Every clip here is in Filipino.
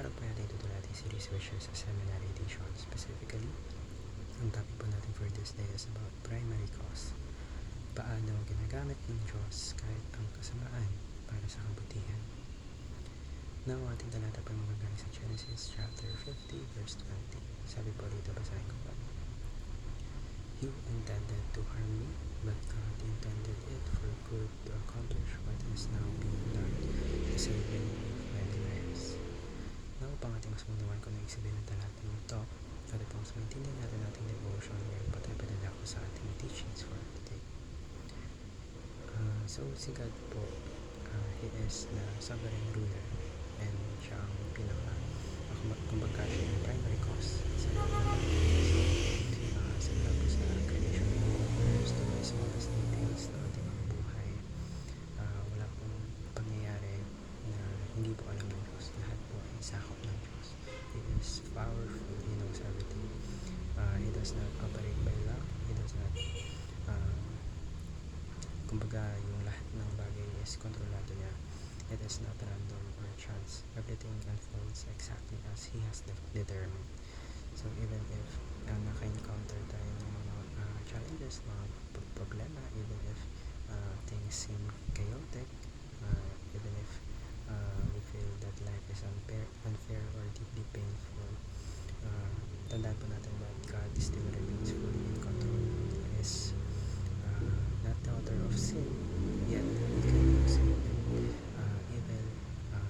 araw po natin tutulatin series which is a seminary edition. Specifically, ang topic po natin for this day is about primary cause. Paano ginagamit ng Diyos kahit ang kasamaan para sa kabutihan. Now, ating talata pa magagaling sa Genesis chapter 50 verse 20. Sabi po rito, basahin ko po. You intended to harm me, but God intended it for good to accomplish what is now being done, the saving of many lives. Now, upang ating mas manuwan kung ano sabihin ng talata ng ito, at upang mas maintindihan natin ating devotion, ngayon po tayo padala ko sa ating teachings for today. So, si God po, He is the sovereign ruler, and siya ang kumbaga siya yung primary cause sa simula po sa creation ng universe to the smallest details ng ating mga buhay. Wala pong pangyayari na hindi po alam ng Diyos. Lahat po ay sakop ng Diyos. He is powerful. He knows everything. He does not operate by luck. He does not kumbaga yung lahat ng bagay is kontrolado niya. It is not random or chance. Everything unfolds exactly as He has determined. So even if naka-encounter tayo ng mga challenges, mga problema, even if things seem chaotic, even if we feel that life is unfair or deeply painful, tandaan po natin that God still remains fully in control. He is not the author of sin, yet He can use it and evil,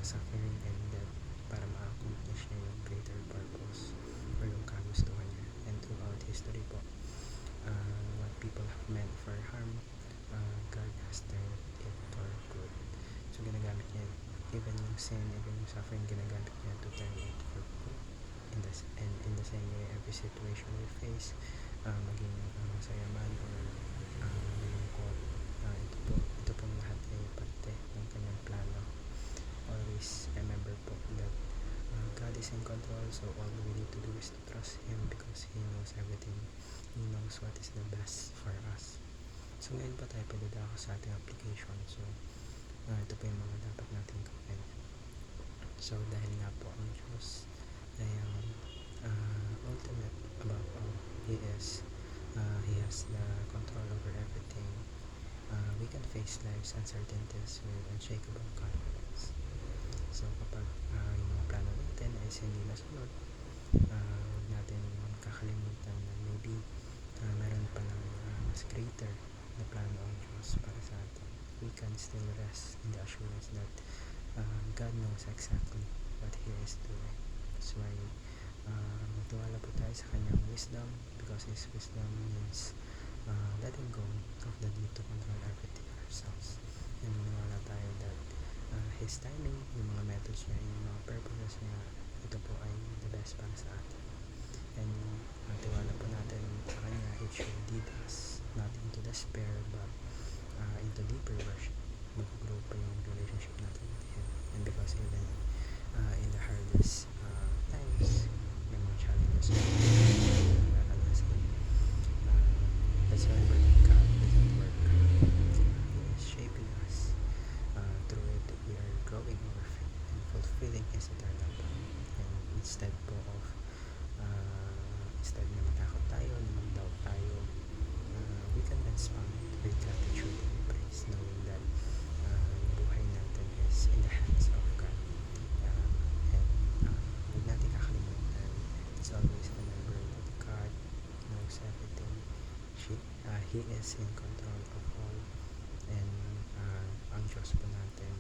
suffering, and death para ma-accomplish niya yung greater purpose or yung kagustuhan niya. And throughout history po, what people have meant for harm, God has turned it for good. So ginagamit niya even yung sin, even yung suffering, ginagamit niya to turn it for good. And in the same way, every situation we face, maging masaya man or malungkot, ito pong lahat ay parte ng kanyang plano. Always remember po that God is in control, so all we need to do is to trust Him because He knows everything. He knows what is the best for us. So ngayon pa tayo padadako sa ating application. So ito po yung mga dapat natin gawin. So dahil nga po ang Diyos ay ultimate above all. He has the control over everything. We can face life's uncertainties with unshakable confidence. So kapag yung mga plano natin ay hindi nasunod, huwag natin kakalimutan na maybe meron palang mas greater na plano ang Diyos para sa atin. We can still rest in the assurance that God knows exactly what He is doing. That's why magtiwala po tayo sa Kanyang wisdom, because His wisdom means letting go of the need to control everything ourselves. And maniwala tayo that His timing, yung mga methods niya, yung mga purposes niya, ito po ay the best para sa atin. And tiwala po natin sa Kanya, it should lead us not into despair but into deeper worship. Mag-grow pa yung relationship natin with Him. And because even in the hardest times, may mga challenges let's remember that God doesn't work. He is shaping us. Through it, we are growing our faith and fulfilling His eternal plan. And instead na matakot tayo, na mag-doubt tayo, we can respond with gratitude and praise, knowing that yung buhay natin is in the hands of God. And huwag natin kakalimutan, let's always remember that God knows everything. He is in control of all, and ang Diyos po natin